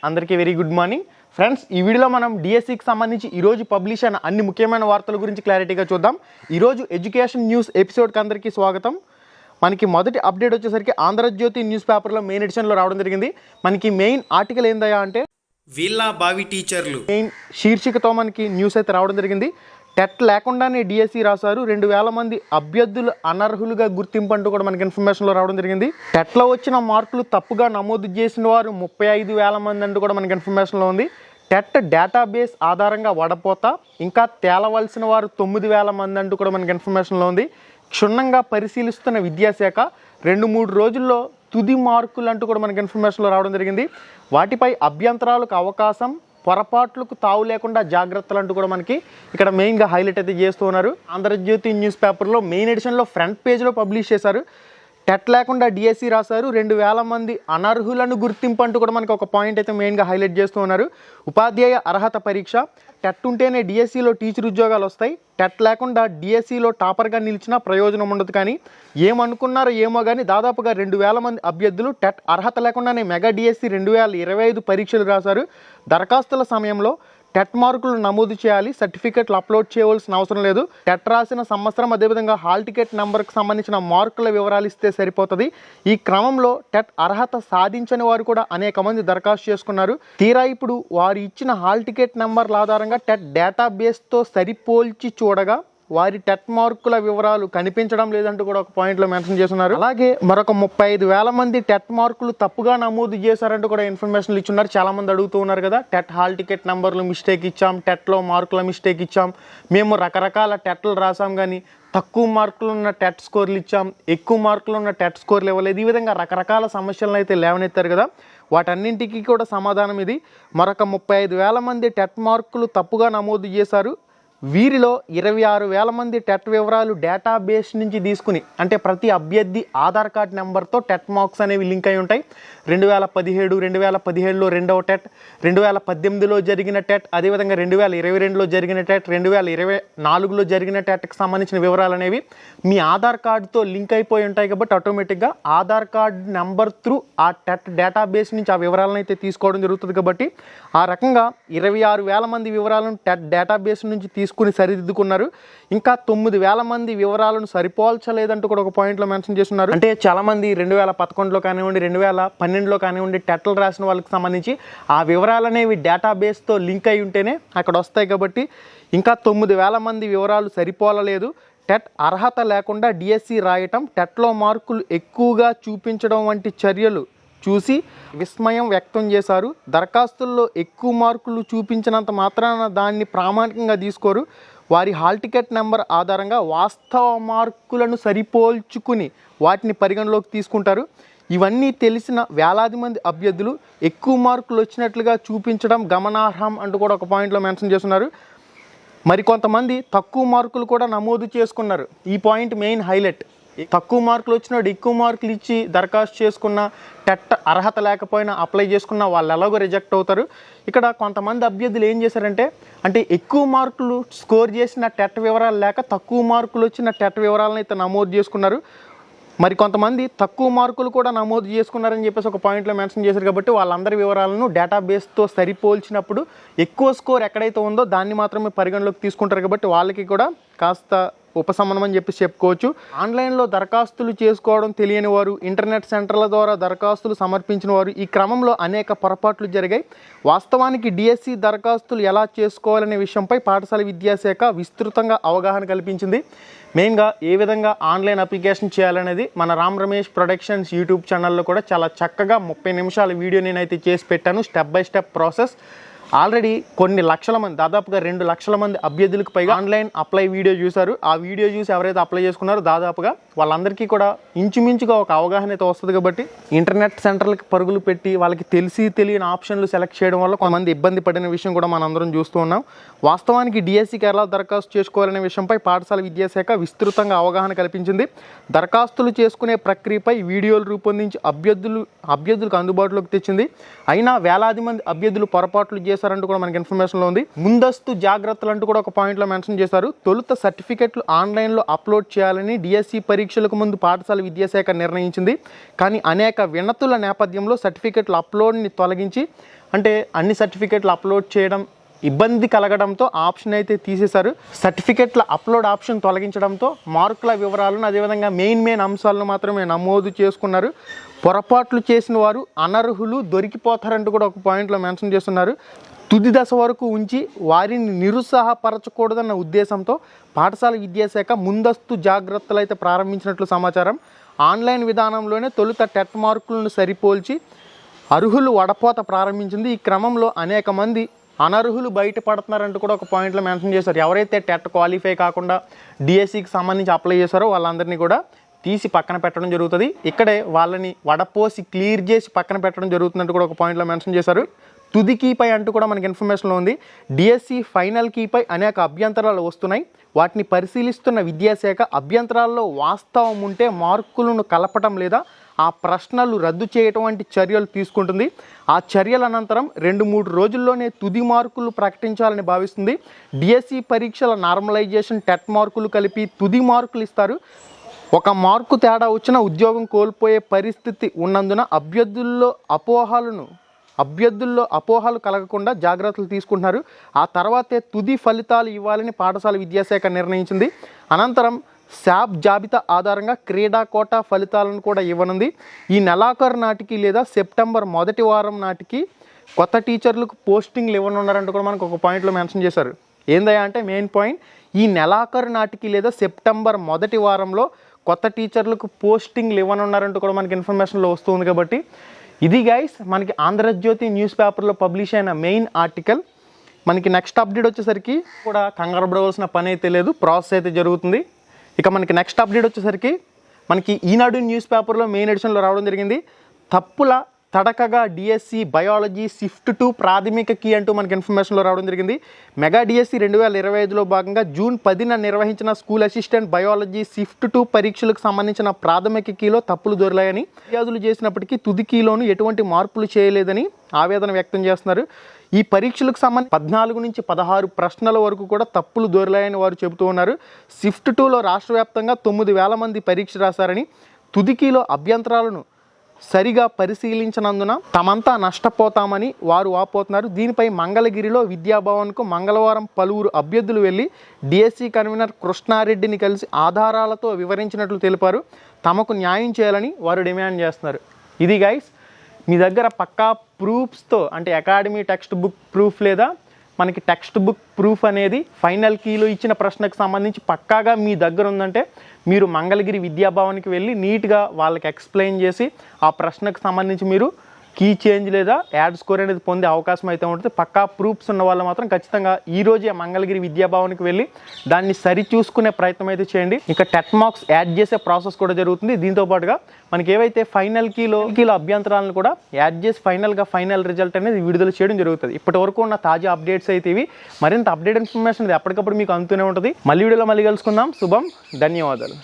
అందరికీ very good morning friends. ఈ వీడియోలో మనం డిఎస్సికి సంబంధించి ఈరోజు పబ్లిష్ అయిన అన్ని ముఖ్యమైన వార్తల గురించి క్లారిటీగా చూద్దాం. ఈరోజు ఎడ్యుకేషన్ న్యూస్ ఎపిసోడ్కి అందరికీ స్వాగతం. మనకి మొదటి అప్డేట్ వచ్చేసరికి ఆంధ్రజ్యోతి న్యూస్ పేపర్లో మెయిన్ ఎడిషన్లో రావడం జరిగింది. మనకి మెయిన్ ఆర్టికల్ ఏందయ్యా అంటే వీళ్ళ బావి టీచర్లు మెయిన్ శీర్షికతో మనకి న్యూస్ అయితే రావడం జరిగింది. టెట్ లేకుండానే డిఎస్సి రాశారు, 2000 మంది అభ్యర్థులు అనర్హులుగా గుర్తింపు అంటూ కూడా మనకి ఇన్ఫర్మేషన్లో రావడం జరిగింది. టెట్లో వచ్చిన మార్కులు తప్పుగా నమోదు చేసిన వారు 35,000 మంది అంటూ కూడా మనకి ఇన్ఫర్మేషన్లో ఉంది. టెట్ డేటాబేస్ ఆధారంగా వడపోత ఇంకా తేలవలసిన వారు 9,000 మంది అంటూ కూడా మనకి ఇన్ఫర్మేషన్లో ఉంది. క్షుణ్ణంగా పరిశీలిస్తున్న విద్యాశాఖ 2-3 రోజుల్లో తుది మార్కులు అంటూ కూడా మనకి ఇన్ఫర్మేషన్లో రావడం జరిగింది. వాటిపై అభ్యంతరాలకు అవకాశం, పొరపాట్లకు తావు లేకుండా జాగ్రత్తలు అంటూ కూడా మనకి ఇక్కడ మెయిన్గా హైలైట్ అయితే చేస్తూ ఉన్నారు. ఆంధ్రజ్యోతి న్యూస్ పేపర్లో మెయిన్ ఎడిషన్లో ఫ్రంట్ పేజ్లో పబ్లిష్ చేశారు. టెట్ లేకుండా డిఎస్సి రాశారు, 2,000 మంది అనర్హులను గుర్తింపు అంటూ కూడా మనకి ఒక పాయింట్ అయితే మెయిన్గా హైలైట్ చేస్తూ ఉన్నారు. ఉపాధ్యాయ అర్హత పరీక్ష, టెట్ ఉంటేనే డిఎస్సిలో టీచర్ ఉద్యోగాలు వస్తాయి, టెట్ లేకుండా డిఎస్సిలో టాపర్గా నిలిచినా ప్రయోజనం ఉండదు. కానీ ఏమనుకున్నారో ఏమో కానీ దాదాపుగా 2,000 మంది అభ్యర్థులు టెట్ అర్హత లేకుండానే మెగా డిఎస్సి 2025 పరీక్షలు రాశారు. దరఖాస్తుల సమయంలో టెట్ మార్కులు నమోదు చేయాలి, సర్టిఫికెట్లు అప్లోడ్ చేయవలసిన అవసరం లేదు. టెట్ రాసిన సంవత్సరం అదేవిధంగా హాల్ టికెట్ నెంబర్కి సంబంధించిన మార్కుల వివరాలు ఇస్తే సరిపోతుంది. ఈ క్రమంలో టెట్ అర్హత సాధించని వారు కూడా అనేక మంది దరఖాస్తు చేసుకున్నారు. తీరా ఇప్పుడు వారు ఇచ్చిన హాల్ టికెట్ నెంబర్ల ఆధారంగా టెట్ డేటాబేస్తో సరిపోల్చి చూడగా వారి టెట్ మార్కుల వివరాలు కనిపించడం లేదంటూ కూడా ఒక పాయింట్లో మెన్షన్ చేస్తున్నారు. అలాగే మరొక 35,000 మంది టెట్ మార్కులు తప్పుగా నమోదు చేశారంటూ కూడా ఇన్ఫర్మేషన్లు ఇచ్చున్నారు. చాలామంది అడుగుతూ ఉన్నారు కదా, టెట్ హాల్ టికెట్ నెంబర్లు మిస్టేక్ ఇచ్చాం, టెట్లో మార్కుల మిస్టేక్ ఇచ్చాం, మేము రకరకాల టెట్లు రాసాం కానీ తక్కువ మార్కులు ఉన్న టెట్ స్కోర్లు ఇచ్చాం, ఎక్కువ మార్కులు ఉన్న టెట్ స్కోర్లు ఇవ్వలేదు. ఈ విధంగా రకరకాల సమస్యలను అయితే లేవనెత్తారు కదా, వాటన్నింటికీ కూడా సమాధానం ఇది. మరొక 35,000 మంది టెట్ మార్కులు తప్పుగా నమోదు చేశారు. వీరిలో 26,000 మంది టెట్ వివరాలు డేటాబేస్ నుంచి తీసుకుని, అంటే ప్రతి అభ్యర్థి ఆధార్ కార్డ్ నెంబర్తో టెట్ మార్క్స్ అనేవి లింక్ అయి ఉంటాయి. 2017, 2017లో రెండవ టెట్, 2018లో జరిగిన టెట్, అదేవిధంగా 2022లో జరిగిన టెట్, 2024లో జరిగిన టెట్కి సంబంధించిన వివరాలు అనేవి మీ ఆధార్ కార్డుతో లింక్ అయిపోయి ఉంటాయి. కాబట్టి ఆటోమేటిక్గా ఆధార్ కార్డ్ నెంబర్ త్రూ ఆ టెట్ డేటాబేస్ నుంచి ఆ వివరాలను అయితే తీసుకోవడం జరుగుతుంది. కాబట్టి ఆ రకంగా 26,000 మంది వివరాలను టెట్ డేటాబేస్ నుంచి తీసుకుని సరిదిద్దుకున్నారు. ఇంకా 9,000 మంది వివరాలను సరిపోల్చలేదంటూ కూడా ఒక పాయింట్లో మెన్షన్ చేస్తున్నారు. అంటే చాలామంది 2011లో కానివ్వండి, 2012లో కానివ్వండి టెట్లు రాసిన వాళ్ళకి సంబంధించి ఆ వివరాలు అనేవి డేటాబేస్తో లింక్ అయి ఉంటేనే అక్కడ వస్తాయి. కాబట్టి ఇంకా 9,000 మంది వివరాలు సరిపోలలేదు. టెట్ అర్హత లేకుండా డిఎస్సి రాయటం, టెట్లో మార్కులు ఎక్కువగా చూపించడం వంటి చర్యలు చూసి విస్మయం వ్యక్తం చేశారు. దరఖాస్తుల్లో ఎక్కువ మార్కులు చూపించినంత మాత్రాన దాన్ని ప్రామాణికంగా తీసుకోరు. వారి హాల్ టికెట్ నెంబర్ ఆధారంగా వాస్తవ మార్కులను సరిపోల్చుకుని వాటిని పరిగణలోకి తీసుకుంటారు. ఇవన్నీ తెలిసిన వేలాది మంది అభ్యర్థులు ఎక్కువ మార్కులు వచ్చినట్లుగా చూపించడం గమనార్హం అంటూ కూడా ఒక పాయింట్లో మెన్షన్ చేస్తున్నారు. మరికొంతమంది తక్కువ మార్కులు కూడా నమోదు చేసుకున్నారు. ఈ పాయింట్ మెయిన్ హైలైట్. తక్కువ మార్కులు వచ్చినాడు ఎక్కువ మార్కులు ఇచ్చి దరఖాస్తు చేసుకున్న, టెట్ అర్హత లేకపోయినా అప్లై చేసుకున్న వాళ్ళు ఎలాగో రిజెక్ట్ అవుతారు. ఇక్కడ కొంతమంది అభ్యర్థులు ఏం చేశారంటే, అంటే ఎక్కువ మార్కులు స్కోర్ చేసిన టెట్ వివరాలు లేక తక్కువ మార్కులు వచ్చిన టెట్ వివరాలను అయితే నమోదు చేసుకున్నారు. మరి కొంతమంది తక్కువ మార్కులు కూడా నమోదు చేసుకున్నారని చెప్పేసి ఒక పాయింట్లో మెన్షన్ చేశారు. కాబట్టి వాళ్ళందరి వివరాలను డేటాబేస్తో సరిపోల్చినప్పుడు ఎక్కువ స్కోర్ ఎక్కడైతే ఉందో దాన్ని మాత్రమే పరిగణలోకి తీసుకుంటారు. కాబట్టి వాళ్ళకి కూడా కాస్త ఉపశమనం అని చెప్పి చెప్పుకోవచ్చు. ఆన్లైన్లో దరఖాస్తులు చేసుకోవడం తెలియని వారు, ఇంటర్నెట్ సెంటర్ల ద్వారా దరఖాస్తులు సమర్పించిన వారు, ఈ క్రమంలో అనేక పొరపాట్లు జరిగాయి. వాస్తవానికి డిఎస్సి దరఖాస్తులు ఎలా చేసుకోవాలనే విషయంపై పాఠశాల విద్యాశాఖ విస్తృతంగా అవగాహన కల్పించింది. మెయిన్గా ఏ విధంగా ఆన్లైన్ అప్లికేషన్ చేయాలనేది మన రామ్ రమేష్ ప్రొడక్షన్స్ యూట్యూబ్ ఛానల్లో కూడా చాలా చక్కగా 30 నిమిషాల వీడియో నేనైతే చేసి పెట్టాను. Step by step process. Already కొన్ని లక్షల మంది, దాదాపుగా 2 లక్షల మంది అభ్యర్థులకు పైగా ఆన్లైన్ అప్లై వీడియో చూశారు. ఆ వీడియో చూసి ఎవరైతే అప్లై చేసుకున్నారో దాదాపుగా వాళ్ళందరికీ కూడా ఇంచుమించుగా ఒక అవగాహన అయితే వస్తుంది. కాబట్టి ఇంటర్నెట్ సెంటర్లకు పరుగులు పెట్టి వాళ్ళకి తెలియని ఆప్షన్లు సెలెక్ట్ చేయడం వల్ల కొంతమంది ఇబ్బంది పడిన విషయం కూడా మనందరం చూస్తూ ఉన్నాం. వాస్తవానికి డిఎస్సికి ఎలా దరఖాస్తు చేసుకోవాలనే విషయంపై పాఠశాల విద్యాశాఖ విస్తృతంగా అవగాహన కల్పించింది. దరఖాస్తులు చేసుకునే ప్రక్రియపై వీడియోలు రూపొందించి అభ్యర్థులకు అందుబాటులోకి తెచ్చింది. అయినా వేలాది మంది అభ్యర్థులు పొరపాట్లు చేశారు. చేశారంటూ కూడా మనకి ఇన్ఫర్మేషన్లో ఉంది. ముందస్తు జాగ్రత్తలు అంటూ కూడా ఒక పాయింట్లో మెన్షన్ చేశారు. తొలుత సర్టిఫికెట్లు ఆన్లైన్లో అప్లోడ్ చేయాలని డిఎస్సి పరీక్షలకు ముందు పాఠశాల విద్యాశాఖ నిర్ణయించింది. కానీ అనేక వినతుల నేపథ్యంలో సర్టిఫికెట్ల అప్లోడ్ని తొలగించి, అంటే అన్ని సర్టిఫికెట్లు అప్లోడ్ చేయడం ఇబ్బంది కలగడంతో ఆప్షన్ అయితే తీసేశారు. సర్టిఫికెట్ల అప్లోడ్ ఆప్షన్ తొలగించడంతో మార్కుల వివరాలను, అదేవిధంగా మెయిన్ అంశాలను మాత్రమే నమోదు చేసుకున్నారు. పొరపాట్లు చేసిన వారు అనర్హులు, దొరికిపోతారంటూ కూడా ఒక పాయింట్లో మెన్షన్ చేస్తున్నారు. తుది దశ వరకు ఉంచి వారిని నిరుత్సాహపరచకూడదన్న ఉద్దేశంతో పాఠశాల విద్యాశాఖ ముందస్తు జాగ్రత్తలు అయితే ప్రారంభించినట్లు సమాచారం. ఆన్లైన్ విధానంలోనే తొలుత టెట్ మార్కులను సరిపోల్చి అర్హులు వడపోత ప్రారంభించింది. ఈ క్రమంలో అనేక మంది అనర్హులు బయటపడుతున్నారంటూ కూడా ఒక పాయింట్లో మెన్షన్ చేశారు. ఎవరైతే టెట్ క్వాలిఫై కాకుండా డిఎస్సికి సంబంధించి అప్లై చేశారో వాళ్ళందరినీ కూడా తీసి పక్కన పెట్టడం జరుగుతుంది. ఇక్కడే వాళ్ళని వడపోసి క్లియర్ చేసి పక్కన పెట్టడం జరుగుతుందంటూ కూడా ఒక పాయింట్లో మెన్షన్ చేశారు. తుది కీపై అంటూ కూడా మనకి ఇన్ఫర్మేషన్లో ఉంది. డిఎస్సి ఫైనల్ కీపై అనేక అభ్యంతరాలు వస్తున్నాయి. వాటిని పరిశీలిస్తున్న విద్యాశాఖ అభ్యంతరాల్లో వాస్తవం ఉంటే మార్కులను కలపటం లేదా ఆ ప్రశ్నలు రద్దు చేయటం వంటి చర్యలు తీసుకుంటుంది. ఆ చర్యల అనంతరం 2-3 రోజుల్లోనే తుది మార్కులు ప్రకటించాలని భావిస్తుంది. డిఎస్సి పరీక్షల నార్మలైజేషన్, టెట్ మార్కులు కలిపి తుది మార్కులు ఇస్తారు. ఒక మార్కు తేడా వచ్చినా ఉద్యోగం కోల్పోయే పరిస్థితి ఉన్నందున అభ్యర్థుల్లో అపోహలు కలగకుండా జాగ్రత్తలు తీసుకుంటున్నారు. ఆ తర్వాతే తుది ఫలితాలు ఇవ్వాలని పాఠశాల విద్యాశాఖ నిర్ణయించింది. అనంతరం శాప్ జాబితా ఆధారంగా క్రీడా కోటా ఫలితాలను కూడా ఇవ్వనుంది. ఈ నెలాఖరు నాటికి లేదా సెప్టెంబర్ మొదటి వారం నాటికి కొత్త టీచర్లకు పోస్టింగ్లు ఇవ్వనున్నారంటూ కూడా మనకు ఒక పాయింట్లో మెన్షన్ చేశారు. ఏందయ్యా అంటే మెయిన్ పాయింట్, ఈ నెలాఖరు నాటికి లేదా సెప్టెంబర్ మొదటి వారంలో కొత్త టీచర్లకు పోస్టింగ్లు ఇవ్వనున్నారంటూ కూడా మనకి ఇన్ఫర్మేషన్లో వస్తుంది. కాబట్టి ఇది గైస్ మనకి ఆంధ్రజ్యోతి న్యూస్ పేపర్లో పబ్లిష్ అయిన మెయిన్ ఆర్టికల్. మనకి నెక్స్ట్ అప్డేట్ వచ్చేసరికి కూడా కంగారు పడవలసిన పని అయితే లేదు, ప్రాసెస్ అయితే జరుగుతుంది. ఇక మనకి నెక్స్ట్ అప్డేట్ వచ్చేసరికి మనకి ఈనాడు న్యూస్ పేపర్లో మెయిన్ ఎడిషన్లో రావడం జరిగింది. తప్పుల తడకగా డిఎస్సి బయాలజీ షిఫ్ట్ 2 ప్రాథమిక కీ అంటూ మనకి ఇన్ఫర్మేషన్లో రావడం జరిగింది. మెగా డిఎస్సి 2025లో భాగంగా జూన్ 10న నిర్వహించిన స్కూల్ అసిస్టెంట్ బయాలజీ షిఫ్ట్ 2 పరీక్షలకు సంబంధించిన ప్రాథమిక కీలో తప్పులు దొరికాయని ఫిర్యాదులు చేసినప్పటికీ తుది కీలోను ఎటువంటి మార్పులు చేయలేదని ఆవేదన వ్యక్తం చేస్తున్నారు. ఈ పరీక్షలకు సంబంధించి 14 నుంచి 16 ప్రశ్నల వరకు కూడా తప్పులు దొరికాయని వారు చెబుతూ ఉన్నారు. షిఫ్ట్ 2లో రాష్ట్ర వ్యాప్తంగా 9,000 మంది పరీక్ష రాశారని, తుది కీలో అభ్యంతరాలను సరిగా పరిశీలించినందున తమంతా నష్టపోతామని వారు వాపోతున్నారు. దీనిపై మంగళగిరిలో విద్యాభవన్కు మంగళవారం పలువురు అభ్యర్థులు వెళ్ళి డిఎస్సి కన్వీనర్ కృష్ణారెడ్డిని కలిసి ఆధారాలతో వివరించినట్లు తెలిపారు. తమకు న్యాయం చేయాలని వారు డిమాండ్ చేస్తున్నారు. ఇది గైస్, మీ దగ్గర పక్కా ప్రూఫ్స్తో, అంటే అకాడమీ టెక్స్ట్ బుక్ ప్రూఫ్ లేదా మనకి టెక్స్ట్ బుక్ ప్రూఫ్ అనేది ఫైనల్ కీలో ఇచ్చిన ప్రశ్నకు సంబంధించి పక్కాగా మీ దగ్గర ఉందంటే మీరు మంగళగిరి విద్యాభవన్కి వెళ్ళి నీట్గా వాళ్ళకి ఎక్స్ప్లెయిన్ చేసి ఆ ప్రశ్నకు సంబంధించి మీరు కీ చేంజ్ లేదా యాడ్ స్కోర్ అనేది పొందే అవకాశం అయితే ఉంటుంది. పక్కా ప్రూఫ్స్ ఉన్న వాళ్ళు మాత్రం ఖచ్చితంగా ఈ రోజే మంగళగిరి విద్యాభవన్కి వెళ్ళి దాన్ని సరి చూసుకునే ప్రయత్నం అయితే చేయండి. ఇక టెట్ మార్క్స్ యాడ్ చేసే ప్రాసెస్ కూడా జరుగుతుంది. దీంతో పాటుగా మనకి ఏవైతే ఫైనల్ కీలో అభ్యంతరాలను కూడా యాడ్ చేసి ఫైనల్ రిజల్ట్ అనేది విడుదల చేయడం జరుగుతుంది. ఇప్పటి వరకు ఉన్న తాజా అప్డేట్స్ అయితే ఇవి. మరింత అప్డేట్ ఇన్ఫర్మేషన్ ఎప్పటికప్పుడు మీకు అందుతూనే ఉంటుంది. మళ్ళీ వీడియోలో మళ్ళీ కలుసుకుందాం. శుభం, ధన్యవాదాలు.